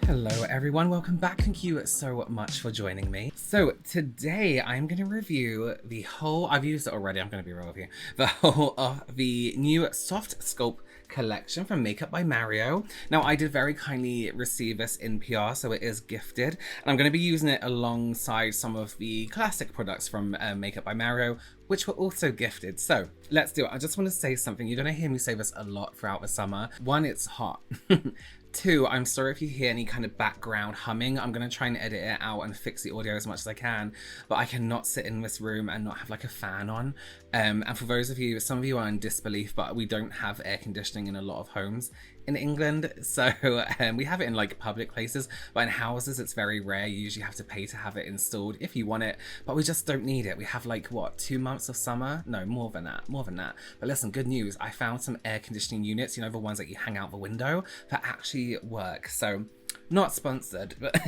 Hello everyone, welcome back. Thank you so much for joining me. So today I'm going to review the whole, I've used it already, I'm going to be real with you, the whole of the new Soft Sculpt collection from Makeup by Mario. Now I did very kindly receive this in PR, so it is gifted, and I'm going to be using it alongside some of the classic products from Makeup by Mario, which were also gifted. So let's do it. I just want to say something. You're going to hear me say this a lot throughout the summer. One, it's hot. Two, I'm sorry if you hear any kind of background humming. I'm going to try and edit it out and fix the audio as much as I can, but I cannot sit in this room and not have like a fan on. And for those of you, some of you are in disbelief, but we don't have air conditioning in a lot of homes in England. So we have it in like public places, but in houses it's very rare. You usually have to pay to have it installed if you want it, but we just don't need it. We have like, what, 2 months of summer? No, more than that. But listen, good news. I found some air conditioning units, you know, the ones that you hang out the window, that actually work. So not sponsored, but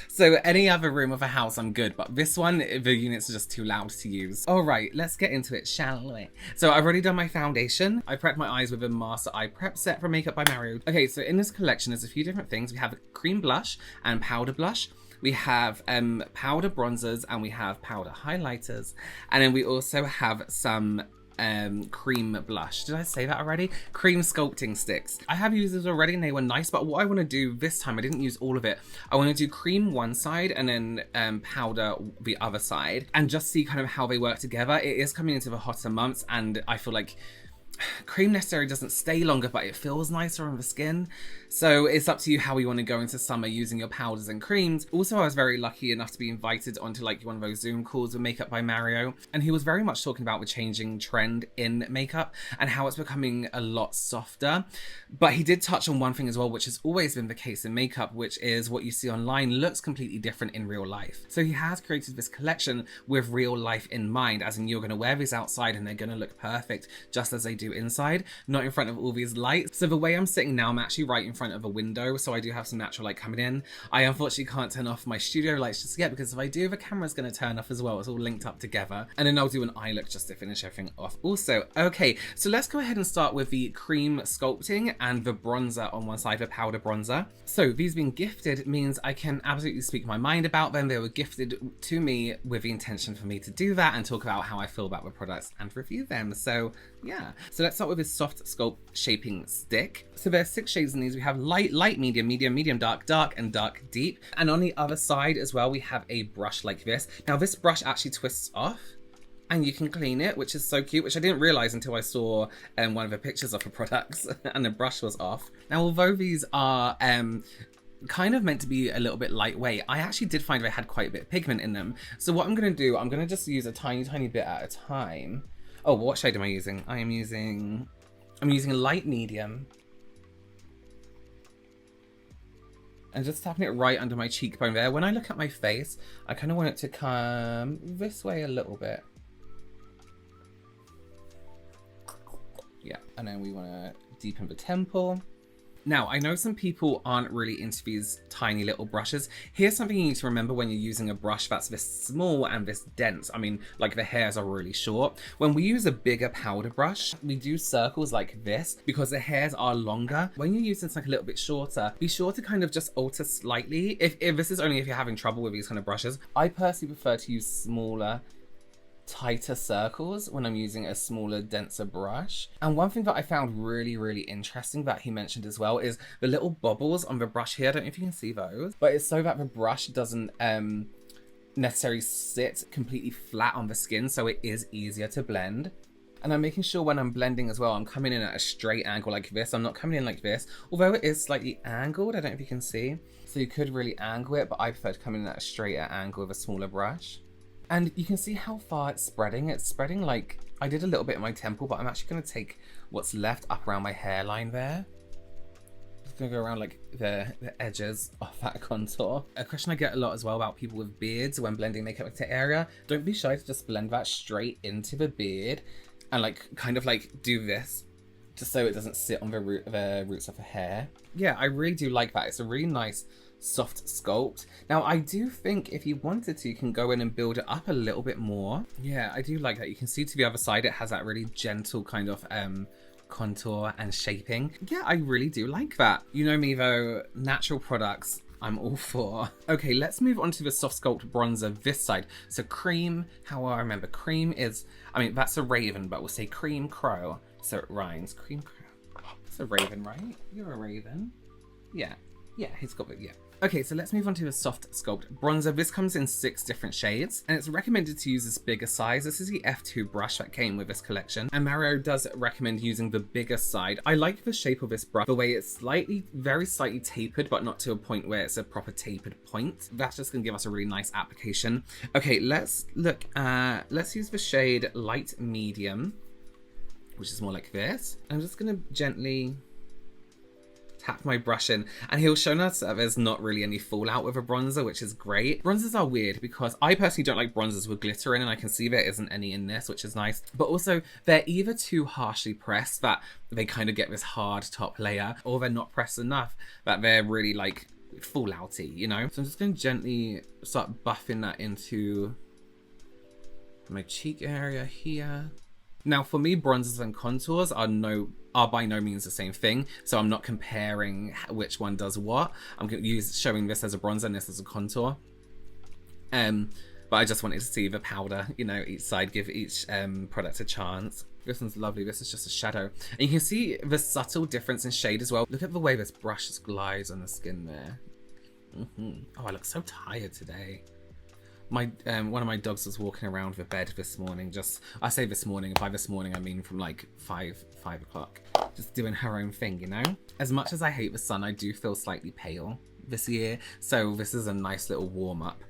so any other room of a house I'm good, but this one, the units are just too loud to use. All right, let's get into it, shall we? So I've already done my foundation. I prepped my eyes with a Master Eye Prep set from Makeup by Mario. Okay, so in this collection there's a few different things. We have cream blush and powder blush. We have powder bronzers, and we have powder highlighters, and then we also have some cream blush. Did I say that already? Cream sculpting sticks. I have used these already and they were nice, but what I want to do this time, I didn't use all of it. I want to do cream one side and then powder the other side, and just see kind of how they work together. It is coming into the hotter months, and I feel like cream necessarily doesn't stay longer, but it feels nicer on the skin. So it's up to you how you want to go into summer using your powders and creams. Also, I was very lucky enough to be invited onto like one of those Zoom calls with Makeup by Mario, and he was very much talking about the changing trend in makeup and how it's becoming a lot softer. But he did touch on one thing as well, which has always been the case in makeup, which is what you see online looks completely different in real life. So he has created this collection with real life in mind, as in you're going to wear these outside and they're going to look perfect just as they do inside, not in front of all these lights. So the way I'm sitting now, I'm actually right in front of a window, so I do have some natural light coming in. I unfortunately can't turn off my studio lights just yet, because if I do, the camera's going to turn off as well. It's all linked up together, and then I'll do an eye look just to finish everything off also. Okay, so let's go ahead and start with the cream sculpting and the bronzer on one side, the powder bronzer. So these being gifted means I can absolutely speak my mind about them. They were gifted to me with the intention for me to do that and talk about how I feel about the products and review them. So yeah, so let's start with this Soft Sculpt shaping stick. So there's 6 shades in these. We have light, medium, medium, dark, and dark deep. And on the other side as well, we have a brush like this. Now this brush actually twists off and you can clean it, which is so cute, which I didn't realize until I saw one of the pictures of the products and the brush was off. Now, although these are kind of meant to be a little bit lightweight, I actually did find they had quite a bit of pigment in them. So what I'm going to do, I'm going to just use a tiny bit at a time. Oh, what shade am I using? I'm using a light medium. And just tapping it right under my cheekbone there. When I look at my face, I kind of want it to come this way a little bit. Yeah, and then we want to deepen the temple. Now, I know some people aren't really into these tiny little brushes. Here's something you need to remember when you're using a brush that's this small and this dense. I mean, like the hairs are really short. When we use a bigger powder brush, we do circles like this because the hairs are longer. When you're using something a little bit shorter, be sure to kind of just alter slightly. If this is only if you're having trouble with these kind of brushes. I personally prefer to use smaller, tighter circles when I'm using a smaller, denser brush. And one thing that I found really interesting that he mentioned as well is the little bubbles on the brush here. I don't know if you can see those, but it's so that the brush doesn't necessarily sit completely flat on the skin, so it is easier to blend. And I'm making sure when I'm blending as well, I'm coming in at a straight angle like this. I'm not coming in like this, although it is slightly angled. I don't know if you can see. So you could really angle it, but I prefer to come in at a straighter angle with a smaller brush. And you can see how far it's spreading. It's spreading like, I did a little bit in my temple, but I'm actually going to take what's left up around my hairline there. Just going to go around like the edges of that contour. A question I get a lot as well about people with beards when blending makeup into area. Don't be shy to just blend that straight into the beard and like kind of like do this just so it doesn't sit on the roots of the hair. Yeah, I really do like that. It's a really nice soft sculpt. Now, I do think if you wanted to, you can go in and build it up a little bit more. Yeah, I do like that. You can see to the other side, it has that really gentle kind of contour and shaping. Yeah, I really do like that. You know me though, natural products, I'm all for. Okay, let's move on to the Soft Sculpt bronzer this side. So cream, how I remember, cream is, I mean, that's a raven, but we'll say cream crow. So it rhymes, cream crow. It's a raven, right? You're a raven. Yeah, he's got it, yeah. Okay, so let's move on to the Soft Sculpt bronzer. This comes in 6 different shades, and it's recommended to use this bigger size. This is the F2 brush that came with this collection, and Mario does recommend using the bigger side. I like the shape of this brush, the way it's very slightly tapered, but not to a point where it's a proper tapered point. That's just gonna give us a really nice application. Okay, let's use the shade Light Medium, which is more like this. I'm just gonna gently tap my brush in, and he'll show us that there's not really any fallout with a bronzer, which is great. Bronzers are weird because I personally don't like bronzers with glitter in, and I can see there isn't any in this, which is nice. But also, they're either too harshly pressed that they kind of get this hard top layer, or they're not pressed enough that they're really like fallouty, you know? So I'm just going to gently start buffing that into my cheek area here. Now, for me, bronzers and contours are by no means the same thing, so I'm not comparing which one does what. I'm showing this as a bronzer and this as a contour. But I just wanted to see the powder, you know, each side, give each product a chance. This one's lovely. This is just a shadow. And you can see the subtle difference in shade as well. Look at the way this brush just glides on the skin there. Oh, I look so tired today. My one of my dogs was walking around the bed this morning. I say this morning, by this morning I mean from like 5 o'clock, just doing her own thing, you know? As much as I hate the sun, I do feel slightly pale this year, so this is a nice little warm-up.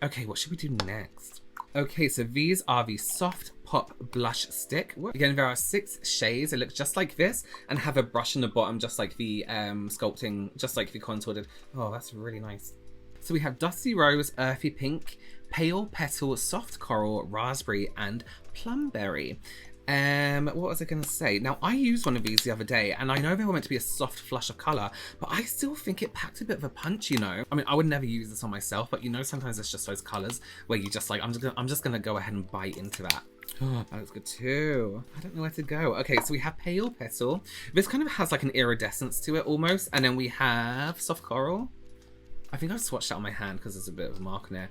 Okay, what should we do next? Okay, so these are the Soft Pop Blush Stick. Again, there are 6 shades. It looks just like this and have a brush on the bottom, just like the sculpting, just like the contour did. Oh, that's really nice. So we have Dusty Rose, Earthy Pink, Pale Petal, Soft Coral, Raspberry, and Plumberry. What was I gonna say? Now, I used one of these the other day, and I know they were meant to be a soft flush of color, but I still think it packed a bit of a punch, you know? I mean, I would never use this on myself, but you know, sometimes it's just those colors where you just like, I'm just gonna go ahead and bite into that. Oh, that looks good too. I don't know where to go. Okay, so we have Pale Petal. This kind of has like an iridescence to it almost, and then we have Soft Coral. I think I've swatched that on my hand because there's a bit of a mark in there.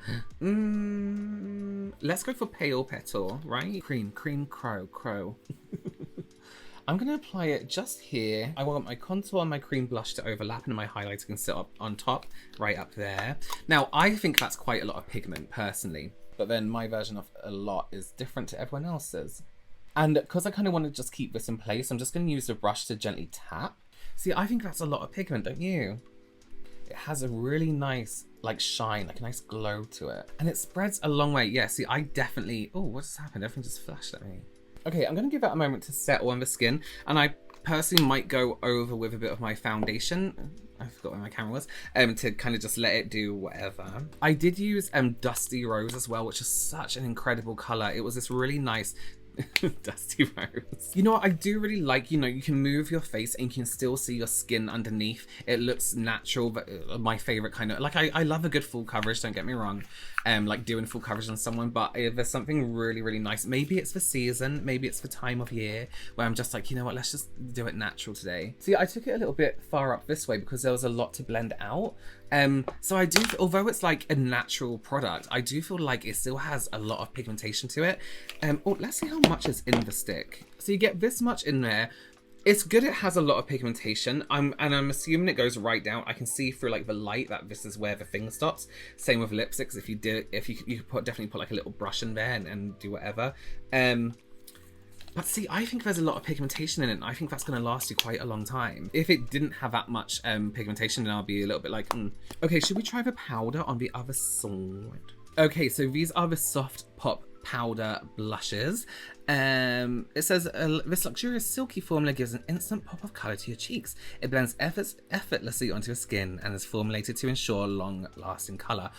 Let's go for Pale Petal, right? Cream, crow. I'm going to apply it just here. I want my contour and my cream blush to overlap, and my highlighter can sit up on top, right up there. Now, I think that's quite a lot of pigment, personally. But then my version of a lot is different to everyone else's. And because I kind of want to just keep this in place, I'm just going to use the brush to gently tap. See, I think that's a lot of pigment, don't you? It has a really nice like shine, like a nice glow to it, and it spreads a long way. Yeah, see, I definitely, oh, what just happened? Everything just flashed at me. Okay, I'm gonna give that a moment to settle on the skin, and I personally might go over with a bit of my foundation. I forgot where my camera was, to kind of just let it do whatever. I did use Dusty Rose as well, which is such an incredible color. It was this really nice Dusty Rose. You know what, I do really like, you know, you can move your face and you can still see your skin underneath. It looks natural, but my favorite kind of, like, I love a good full coverage, don't get me wrong, like doing full coverage on someone, but if there's something really, really nice, maybe it's the season, maybe it's the time of year where I'm just like, you know what, let's just do it natural today. See, I took it a little bit far up this way because there was a lot to blend out. So I do, although it's like a natural product, I do feel like it still has a lot of pigmentation to it. Oh, let's see how much is in the stick. So you get this much in there. It's good it has a lot of pigmentation. I'm assuming it goes right down. I can see through like the light that this is where the thing stops. Same with lipsticks. If you could definitely put like a little brush in there and do whatever. But see, I think there's a lot of pigmentation in it, and I think that's going to last you quite a long time. If it didn't have that much pigmentation, then I'll be a little bit like, Okay, should we try the powder on the other side? Okay, so these are the Soft Pop powder blushes. It says this luxurious silky formula gives an instant pop of color to your cheeks. It blends effortlessly onto your skin and is formulated to ensure long-lasting color.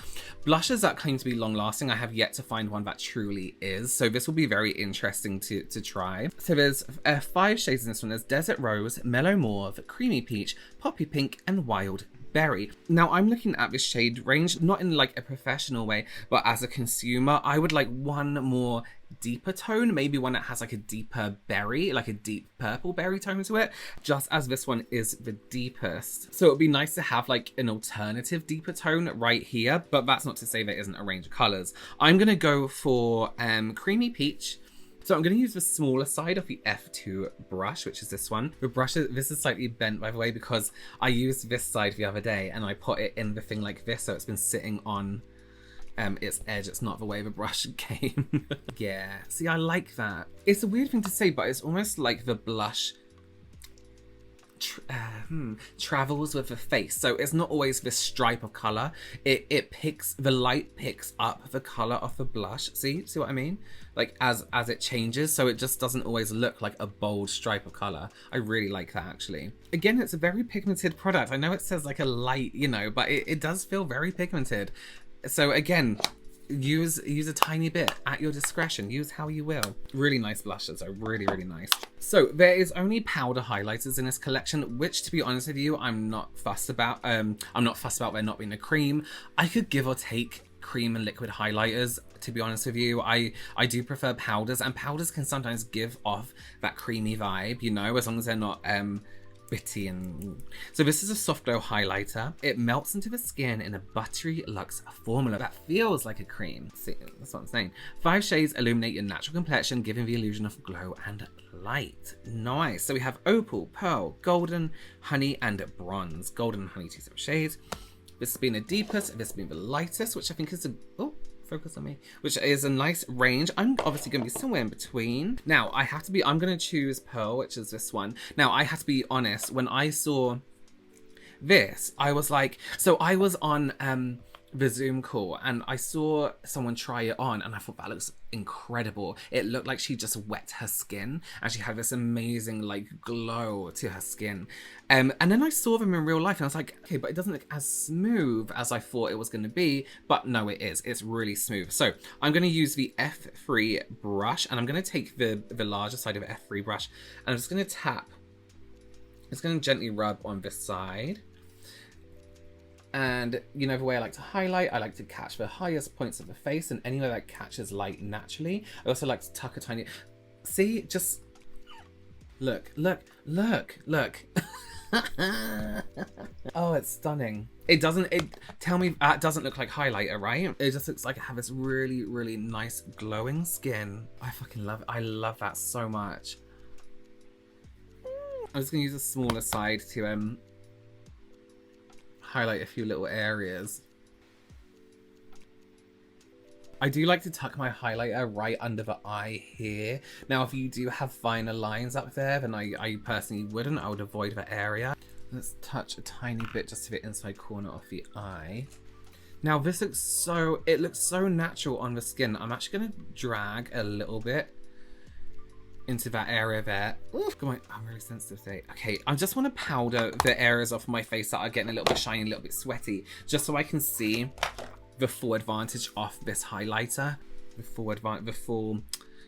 Blushes that claim to be long-lasting, I have yet to find one that truly is, so this will be very interesting to try. So there's 5 shades in this one. There's Desert Rose, Mellow Mauve, Creamy Peach, Poppy Pink, and Wild berry. Now I'm looking at this shade range, not in like a professional way, but as a consumer, I would like one more deeper tone, maybe one that has like a deeper berry, like a deep purple berry tone to it, just as this one is the deepest. So it would be nice to have like an alternative deeper tone right here, but that's not to say there isn't a range of colors. I'm gonna go for Creamy Peach. So I'm going to use the smaller side of the F2 brush, which is this one. The brush, this is slightly bent, by the way, because I used this side the other day and I put it in the thing like this, so it's been sitting on its edge. It's not the way the brush came. Yeah, see, I like that. It's a weird thing to say, but it's almost like the blush travels with the face, so it's not always this stripe of color. The light picks up the color of the blush. See what I mean? Like as it changes, so it just doesn't always look like a bold stripe of color. I really like that, actually. Again, it's a very pigmented product. I know it says like a light, you know, but it does feel very pigmented. So again, use a tiny bit at your discretion. Use how you will. Really nice blushes, though. Really, really nice. So there is only powder highlighters in this collection, which, to be honest with you, I'm not fussed about. I'm not fussed about there not being a cream. I could give or take cream and liquid highlighters, to be honest with you. I do prefer powders, and powders can sometimes give off that creamy vibe, you know, as long as they're not bitty. And so this is a soft glow highlighter. It melts into the skin in a buttery luxe formula that feels like a cream. See, that's what I'm saying. 5 shades illuminate your natural complexion, giving the illusion of glow and light. Nice. So we have opal, pearl, golden, honey, and bronze. Golden and honey, 2 separate shades. This has been the deepest, this has been the lightest, which I think is a focus on me, which is a nice range. I'm obviously going to be somewhere in between. Now I'm going to choose pearl, which is this one. Now I have to be honest, when I saw this, I was like, so I was on the Zoom call and I saw someone try it on and I thought that looks incredible. It looked like she just wet her skin and she had this amazing like glow to her skin. And then I saw them in real life and I was like, okay, but it doesn't look as smooth as I thought it was going to be. But no, it is. It's really smooth. So I'm going to use the F3 brush and I'm going to take the larger side of the F3 brush and I'm just going to tap. It's going to gently rub on this side. And you know the way I like to highlight, I like to catch the highest points of the face and anywhere that catches light naturally. I also like to tuck a tiny, see, just look. Oh, it's stunning. It doesn't look like highlighter, right? It just looks like it has this really, really nice glowing skin. I fucking love it. I love that so much. I'm just gonna use a smaller side to highlight a few little areas. I do like to tuck my highlighter right under the eye here. Now, if you do have finer lines up there, then I personally wouldn't. I would avoid that area. Let's touch a tiny bit just to the inside corner of the eye. Now, this looks so natural on the skin. I'm actually gonna drag a little bit into that area there. Ooh, come on, I'm really sensitive today. Okay, I just want to powder the areas of my face that are getting a little bit shiny, a little bit sweaty, just so I can see the full advantage of this highlighter. The full,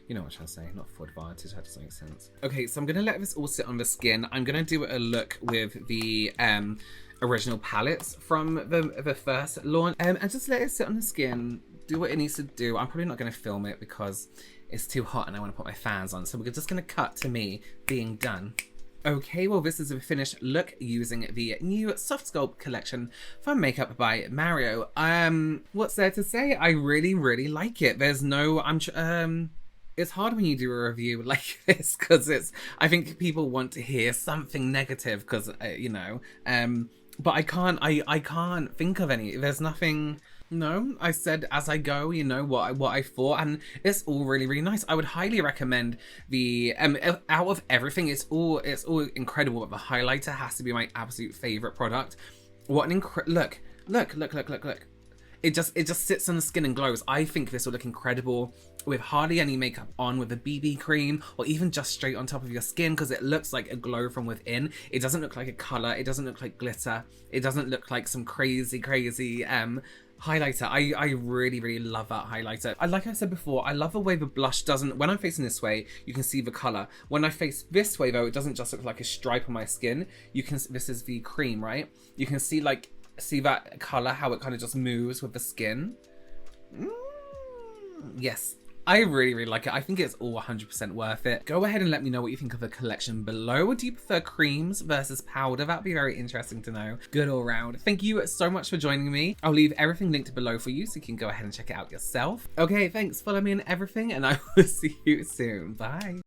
you know what I'm trying to say, not full advantage, that doesn't make sense. Okay, so I'm gonna let this all sit on the skin. I'm gonna do a look with the original palettes from the first launch, and just let it sit on the skin, do what it needs to do. I'm probably not gonna film it because it's too hot and I want to put my fans on, so we're just going to cut to me being done. Okay, well, this is a finished look using the new Soft Sculpt collection from Makeup by Mario. What's there to say? I really, really like it. There's no, it's hard when you do a review like this because I think people want to hear something negative because, you know, but I can't think of any. There's nothing. No, I said as I go, you know, what I thought, and it's all really, really nice. I would highly recommend the out of everything, it's all incredible, but the highlighter has to be my absolute favorite product. What an look. It just sits on the skin and glows. I think this will look incredible with hardly any makeup on, with a BB cream, or even just straight on top of your skin, because it looks like a glow from within. It doesn't look like a color. It doesn't look like glitter. It doesn't look like some crazy highlighter. I really, really love that highlighter. Like I said before, I love the way the blush doesn't, when I'm facing this way, you can see the color. When I face this way though, it doesn't just look like a stripe on my skin. You can, this is the cream, right? You can see like See that color, how it kind of just moves with the skin? Yes, I really, really like it. I think it's all 100% worth it. Go ahead and let me know what you think of the collection below. Do you prefer creams versus powder? That'd be very interesting to know. Good all round. Thank you so much for joining me. I'll leave everything linked below for you so you can go ahead and check it out yourself. Okay, thanks. Follow me on everything and I will see you soon. Bye.